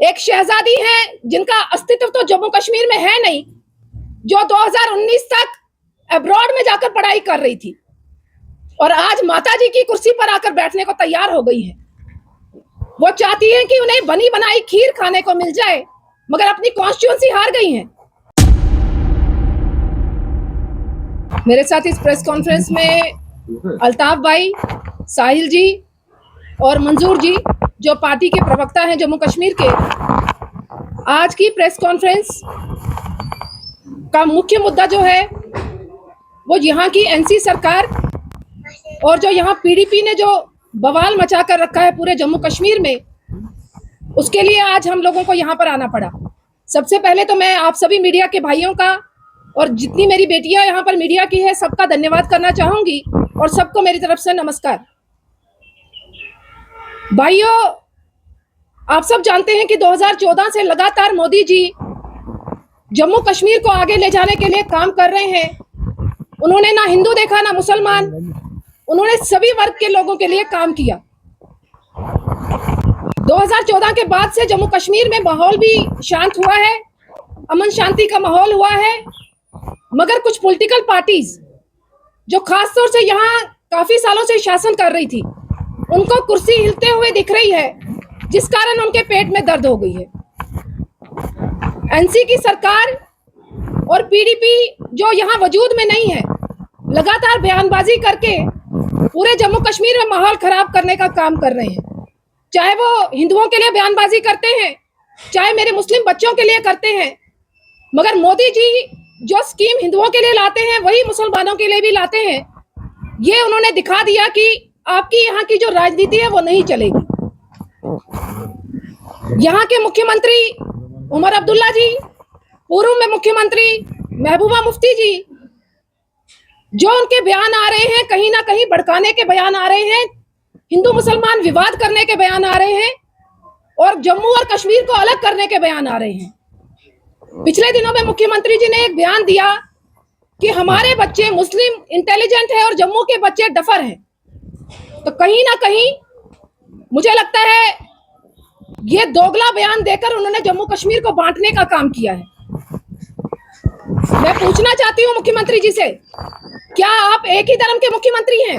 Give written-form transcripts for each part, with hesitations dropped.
एक शहजादी हैं जिनका अस्तित्व तो जम्मू कश्मीर में है नहीं, जो 2019 तक अब्रॉड में जाकर पढ़ाई कर रही थी और आज माताजी की कुर्सी पर आकर बैठने को तैयार हो गई है। वो चाहती हैं कि उन्हें बनी बनाई खीर खाने को मिल जाए, मगर अपनी कॉन्स्टिट्यूएंसी हार गई हैं। मेरे साथ इस प्रेस कॉन्फ्रेंस में अल्ताफ भाई, साहिल जी और मंजूर जी, जो पार्टी के प्रवक्ता हैं जम्मू कश्मीर के। आज की प्रेस कॉन्फ्रेंस का मुख्य मुद्दा जो है वो यहाँ की एनसी सरकार और जो यहाँ पीडीपी ने जो बवाल मचा कर रखा है पूरे जम्मू कश्मीर में, उसके लिए आज हम लोगों को यहाँ पर आना पड़ा। सबसे पहले तो मैं आप सभी मीडिया के भाइयों का और जितनी मेरी बेटियां यहाँ पर मीडिया की है सबका धन्यवाद करना चाहूंगी और सबको मेरी तरफ से नमस्कार। भाइयों, आप सब जानते हैं कि 2014 से लगातार मोदी जी जम्मू कश्मीर को आगे ले जाने के लिए काम कर रहे हैं। उन्होंने ना हिंदू देखा ना मुसलमान, उन्होंने सभी वर्ग के लोगों के लिए काम किया। 2014 के बाद से जम्मू कश्मीर में माहौल भी शांत हुआ है, अमन शांति का माहौल हुआ है, मगर कुछ पॉलिटिकल पार्टीज जो खास तौर से यहाँ काफी सालों से शासन कर रही थी, उनको कुर्सी हिलते हुए दिख रही है, जिस कारण उनके पेट में दर्द हो गई है। एनसी की सरकार और पीडीपी जो यहाँ वजूद में नहीं है, लगातार बयानबाजी करके पूरे जम्मू कश्मीर में माहौल खराब करने का काम कर रहे हैं। चाहे वो हिंदुओं के लिए बयानबाजी करते हैं, चाहे मेरे मुस्लिम बच्चों के लिए करते हैं, मगर मोदी जी जो स्कीम हिंदुओं के लिए लाते हैं वही मुसलमानों के लिए भी लाते हैं। ये उन्होंने दिखा दिया कि आपकी यहाँ की जो राजनीति है वो नहीं चलेगी। यहाँ के मुख्यमंत्री उमर अब्दुल्ला जी, पूर्व में मुख्यमंत्री महबूबा मुफ्ती जी, जो उनके बयान आ रहे हैं कहीं ना कहीं भड़काने के बयान आ रहे हैं, हिंदू मुसलमान विवाद करने के बयान आ रहे हैं और जम्मू और कश्मीर को अलग करने के बयान आ रहे हैं। पिछले दिनों में मुख्यमंत्री जी ने एक बयान दिया कि हमारे बच्चे मुस्लिम इंटेलिजेंट है और जम्मू के बच्चे डफर हैं। तो कहीं ना कहीं मुझे लगता है ये दोगला बयान देकर उन्होंने जम्मू कश्मीर को बांटने का काम किया है। मैं पूछना चाहती हूँ मुख्यमंत्री जी से, क्या आप एक ही धर्म के मुख्यमंत्री हैं?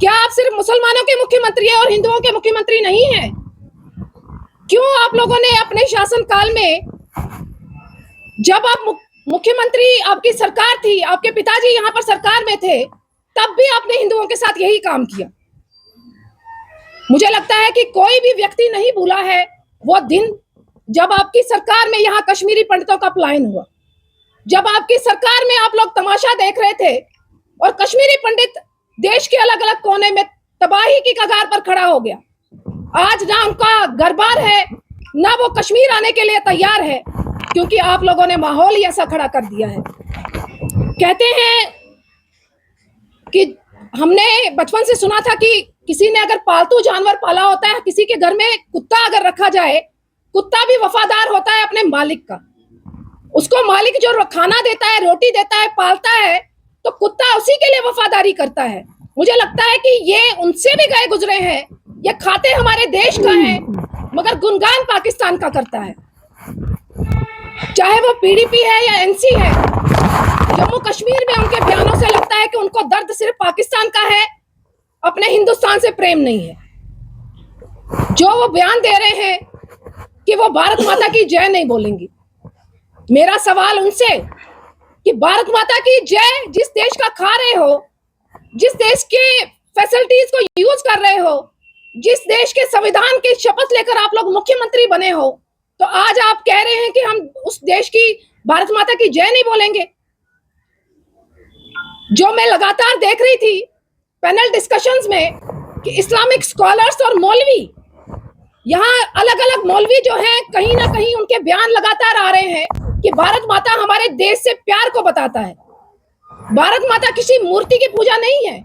क्या आप सिर्फ मुसलमानों के मुख्यमंत्री हैं और हिंदुओं के मुख्यमंत्री नहीं हैं? क्यों आप लोगों ने अपने शासनकाल में, जब आप मुख्यमंत्री, आपकी सरकार थी, आपके पिताजी यहाँ पर सरकार में थे, तब भी आपने हिंदुओं के साथ यही काम किया? मुझे लगता है कि कोई भी व्यक्ति नहीं भूला है वो दिन जब आपकी सरकार में यहाँ कश्मीरी पंडितों का पलायन हुआ, जब आपकी सरकार में आप लोग तमाशा देख रहे थे और कश्मीरी पंडित देश के अलग अलग कोने में तबाही की कगार पर खड़ा हो गया। आज ना उनका घर बार है, ना वो कश्मीर आने के लिए तैयार है, क्योंकि आप लोगों ने माहौल ही ऐसा खड़ा कर दिया है। कहते हैं कि हमने बचपन से सुना था कि किसी ने अगर पालतू जानवर पाला होता है, किसी के घर में कुत्ता अगर रखा जाए, कुत्ता भी वफादार होता है अपने मालिक का। उसको मालिक जो खाना देता है, रोटी देता है, पालता है, तो कुत्ता उसी के लिए वफादारी करता है। मुझे लगता है कि ये उनसे भी गए गुजरे हैं। ये खाते हमारे देश का है, मगर गुणगान पाकिस्तान का करता है। चाहे वो पीडीपी है या एनसी है, जम्मू कश्मीर में उनके बयानों से लगता है कि उनको दर्द सिर्फ पाकिस्तान का है, अपने हिंदुस्तान से प्रेम नहीं है। जो वो बयान दे रहे हैं कि वो भारत माता की जय नहीं बोलेंगी, मेरा सवाल उनसे कि भारत माता की जय जिस देश का खा रहे हो, जिस देश के फैसिलिटीज को यूज कर रहे हो, जिस देश के संविधान की शपथ लेकर आप लोग मुख्यमंत्री बने हो, तो आज आप कह रहे हैं कि हम उस देश की भारत माता की जय नहीं बोलेंगे। जो मैं लगातार देख रही थी पैनल डिस्कशंस में कि इस्लामिक स्कॉलर्स और मौलवी, यहाँ अलग अलग मौलवी जो हैं, कहीं ना कहीं उनके बयान लगातार आ रहे हैं कि भारत माता हमारे देश से प्यार को बताता है। भारत माता किसी मूर्ति की पूजा नहीं है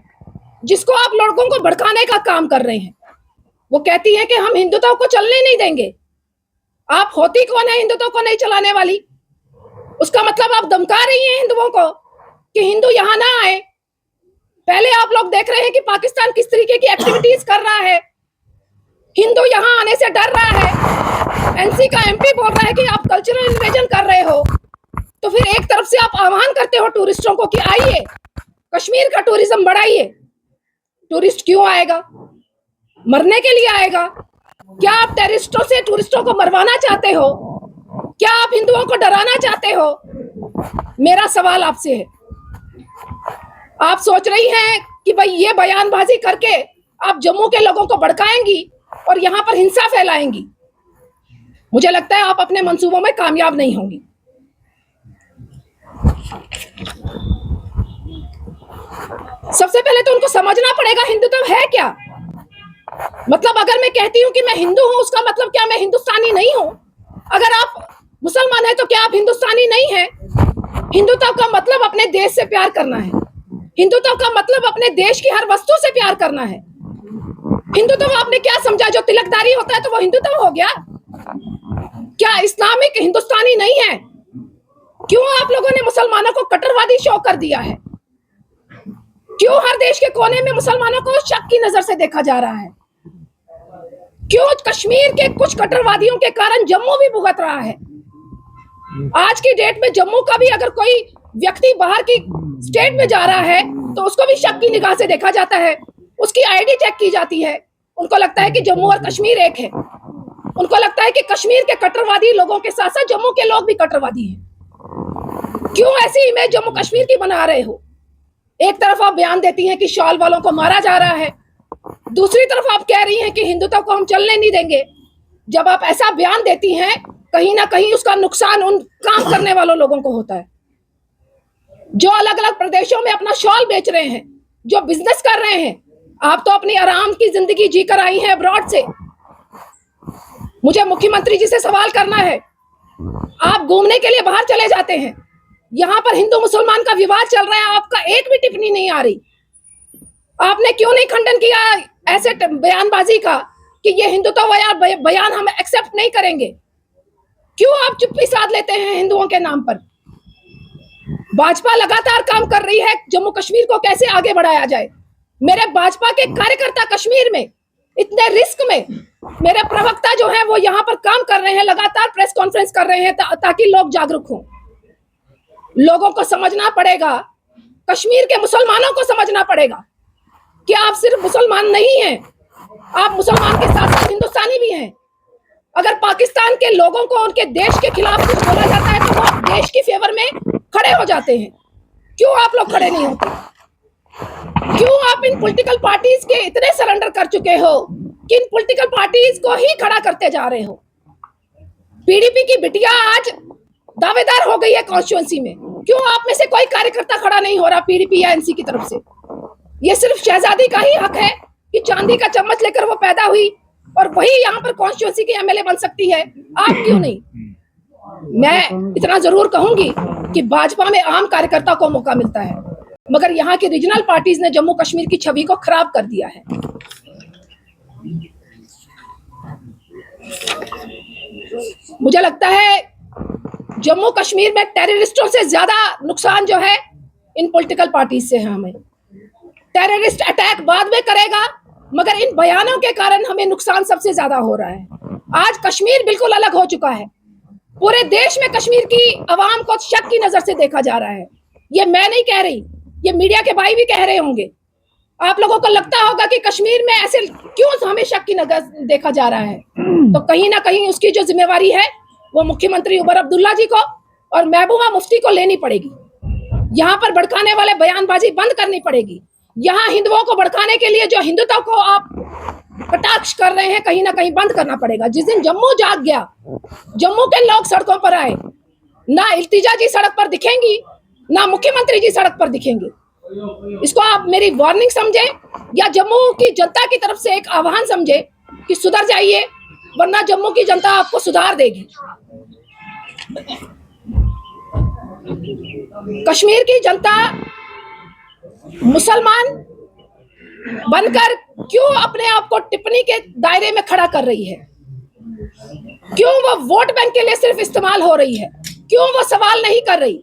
जिसको आप लोगों को भड़काने का काम कर रहे हैं। वो कहती है कि हम हिंदुत्व को चलने नहीं देंगे। आप होती कौन है हिंदुत्व को नहीं चलाने वाली? उसका मतलब आप धमका रही हैं हिंदुओं को कि हिंदू यहाँ ना आए। पहले आप लोग देख रहे हैं कि पाकिस्तान किस तरीके की एक्टिविटीज कर रहा है, हिंदू यहाँ आने से डर रहा है। एनसी का एमपी बोल रहा है कि आप कल्चरल इन्वेजन कर रहे हो, तो फिर एक तरफ से आप आह्वान करते हो टूरिस्टों को कि आइए कश्मीर का टूरिज्म बढ़ाइए। टूरिस्ट क्यों आएगा? मरने के लिए आएगा? क्या आप टेररिस्टों से टूरिस्टों को मरवाना चाहते हो? क्या आप हिंदुओं को डराना चाहते हो? मेरा सवाल आपसे है। आप सोच रही हैं कि भाई ये बयानबाजी करके आप जम्मू के लोगों को भड़काएंगी और यहां पर हिंसा फैलाएंगी। मुझे लगता है आप अपने मंसूबों में कामयाब नहीं होंगी। सबसे पहले तो उनको समझना पड़ेगा हिंदुत्व है क्या। मतलब अगर मैं कहती हूं कि मैं हिंदू हूं, उसका मतलब क्या मैं हिंदुस्तानी नहीं हूं? अगर आप मुसलमान हैं तो क्या आप हिंदुस्तानी नहीं हैं? हिंदुत्व का मतलब अपने देश से प्यार करना है। हिंदुत्व का मतलब अपने देश की हर वस्तु से प्यार करना है। हिंदुत्व आपने क्या समझा? जो तिलकदारी होता है तो वो हिंदुत्व हो गया? क्या इस्लामिक हिंदुस्तानी नहीं है? क्यों आप लोगों ने मुसलमानों को कट्टरवादी शो कर दिया है? क्यों हर देश के कोने में मुसलमानों को शक की नजर से देखा जा रहा है? क्यों कश्मीर के कुछ कट्टरवादियों के कारण जम्मू भी भुगत रहा है? आज की डेट में जम्मू का भी अगर कोई व्यक्ति बाहर की स्टेट में जा रहा है तो उसको भी शक की निगाह से देखा जाता है, उसकी आईडी चेक की जाती है। उनको लगता है कि जम्मू और कश्मीर एक है। उनको लगता है कि कश्मीर के कट्टरवादी लोगों के साथ साथ जम्मू के लोग भी कट्टरवादी हैं। क्यों ऐसी इमेज जम्मू कश्मीर की बना रहे हो? एक तरफ आप बयान देती हैं कि शॉल वालों को मारा जा रहा है, दूसरी तरफ आप कह रही हैं कि हिंदुत्व को हम चलने नहीं देंगे। जब आप ऐसा बयान देती हैं, कहीं ना कहीं उसका नुकसान उन काम करने वालों लोगों को होता है जो अलग अलग प्रदेशों में अपना शॉल बेच रहे हैं, जो बिजनेस कर रहे हैं। आप तो अपनी आराम की जिंदगी जीकर आई हैं अब्रॉड से। मुझे मुख्यमंत्री जी से सवाल करना है, आप घूमने के लिए बाहर चले जाते हैं, यहां पर हिंदू मुसलमान का विवाद चल रहा है, आपका एक भी टिप्पणी नहीं आ रही। आपने क्यों नहीं खंडन किया ऐसे बयानबाजी का कि ये हिंदुत्व बयान हम एक्सेप्ट नहीं करेंगे? क्यों आप चुप्पी साध लेते हैं हिंदुओं के नाम पर? भाजपा लगातार काम कर रही है जम्मू कश्मीर को कैसे आगे बढ़ाया जाए। मेरे भाजपा के कार्यकर्ता कश्मीर में इतने रिस्क में, मेरे प्रवक्ता जो है वो यहाँ पर काम कर रहे हैं, लगातार प्रेस कॉन्फ्रेंस कर रहे हैं ताकि लोग जागरूक हों। लोगों को समझना पड़ेगा, कश्मीर के मुसलमानों को समझना पड़ेगा कि आप सिर्फ मुसलमान नहीं हैं, आप मुसलमान के साथ साथ हिंदुस्तानी भी हैं। अगर पाकिस्तान के लोगों को उनके देश के खिलाफ कुछ बोला जाता है तो वो देश की फेवर में खड़े हो जाते हैं। क्यों आप लोग खड़े नहीं होते? क्यों आप इन पॉलिटिकल पार्टीज के इतने सरेंडर कर चुके हो कि इन पॉलिटिकल पार्टीज को ही खड़ा करते जा रहे हो? पीडीपी की बिटिया आज दावेदार हो गई है कॉन्स्टिट्यूएंसी में। क्यों आप में से कोई कार्यकर्ता खड़ा नहीं हो रहा पीडीपी या एनसी की तरफ से? ये सिर्फ शहजादी का ही हक है कि चांदी का चम्मच लेकर वो पैदा हुई और वही यहाँ पर कॉन्स्टिट्यूएंसी की एमएलए बन सकती है, आप क्यों नहीं? मैं इतना जरूर कहूंगी कि भाजपा में आम कार्यकर्ता को मौका मिलता है, मगर यहाँ की रीजनल पार्टीज ने जम्मू कश्मीर की छवि को खराब कर दिया है। मुझे लगता है जम्मू कश्मीर में टेररिस्टों से ज्यादा नुकसान जो है इन पॉलिटिकल पार्टीज से है। हमें टेररिस्ट अटैक बाद में करेगा, मगर इन बयानों के कारण हमें नुकसान सबसे ज्यादा हो रहा है। आज कश्मीर बिल्कुल अलग हो चुका है। पूरे देश में कश्मीर की आवाम को शक की नजर से देखा जा रहा है। ये मैं नहीं कह रही, ये मीडिया के भाई भी कह रहे होंगे। आप लोगों को लगता होगा कि कश्मीर में ऐसे क्यों हमें शक की नजर देखा जा रहा है, तो कहीं ना कहीं उसकी जो जिम्मेवारी है वो मुख्यमंत्री उमर अब्दुल्ला जी को और महबूबा मुफ्ती को लेनी पड़ेगी। यहाँ पर भड़काने वाले बयानबाजी बंद करनी पड़ेगी। यहाँ हिंदुओं को भड़काने के लिए जो हिंदुत्व को आप कटाक्ष कर रहे हैं, कहीं ना कहीं बंद करना पड़ेगा। जिस दिन जम्मू जाग गया, जम्मू के लोग सड़कों पर आए, ना इल्तिजा जी सड़क पर दिखेंगी, ना मुख्यमंत्री जी सड़क पर दिखेंगे। इसको आप मेरी वार्निंग समझे या जम्मू की जनता की तरफ से एक आह्वान समझे कि सुधर जाइए, वरना जम्मू की जनता आपको सुधार देगी। कश्मीर की जनता मुसलमान बनकर क्यों अपने आप को टिप्पणी के दायरे में खड़ा कर रही है? क्यों वो वोट बैंक के लिए सिर्फ इस्तेमाल हो रही है? क्यों वो सवाल नहीं कर रही?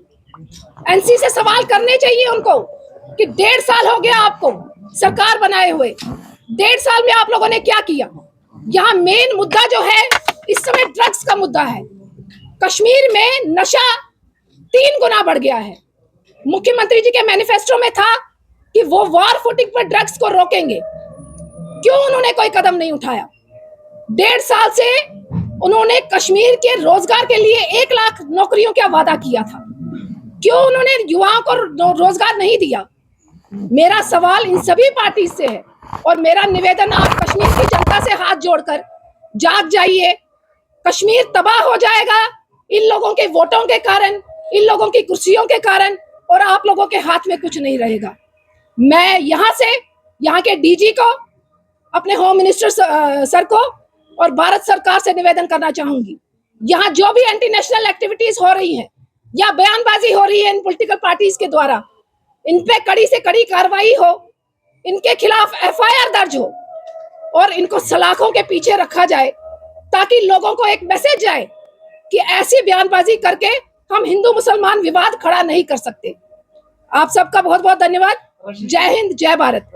एनसी से सवाल करने चाहिए उनको कि 1.5 साल हो गया आपको सरकार बनाए हुए, 1.5 साल में आप लोगों ने क्या किया? यहाँ मेन मुद्दा जो है इस समय ड्रग्स ड्रग्स का मुद्दा है। कश्मीर में नशा 3 गुना बढ़ गया है। मुख्यमंत्री जी के मैनिफेस्टो में था कि वो वॉर फुटिंग पर ड्रग्स को रोकेंगे। क्यों उन्होंने कोई कदम नहीं उठाया? 1.5 साल से उन्होंने कश्मीर के रोजगार के लिए 1 लाख नौकरियों का वादा किया था। क्यों उन्होंने युवाओं को रोजगार नहीं दिया? मेरा सवाल इन सभी पार्टी से है और मेरा निवेदन आप कश्मीर की जनता से हाथ जोड़कर जाग जाइए। कश्मीर तबाह हो जाएगा इन लोगों के वोटों के कारण, इन लोगों की कुर्सियों के कारण, और आप लोगों के हाथ में कुछ नहीं रहेगा। मैं यहाँ से यहाँ के डीजी को, अपने होम मिनिस्टर सर को और भारत सरकार से निवेदन करना चाहूंगी, यहाँ जो भी एंटी नेशनल एक्टिविटीज हो रही हैं या बयानबाजी हो रही है इन पॉलिटिकल पार्टीज के द्वारा, इन पे कड़ी से कड़ी कार्रवाई हो, इनके खिलाफ FIR दर्ज हो और इनको सलाखों के पीछे रखा जाए, ताकि लोगों को एक मैसेज जाए कि ऐसी बयानबाजी करके हम हिंदू मुसलमान विवाद खड़ा नहीं कर सकते। आप सबका बहुत बहुत धन्यवाद। जय हिंद, जय भारत।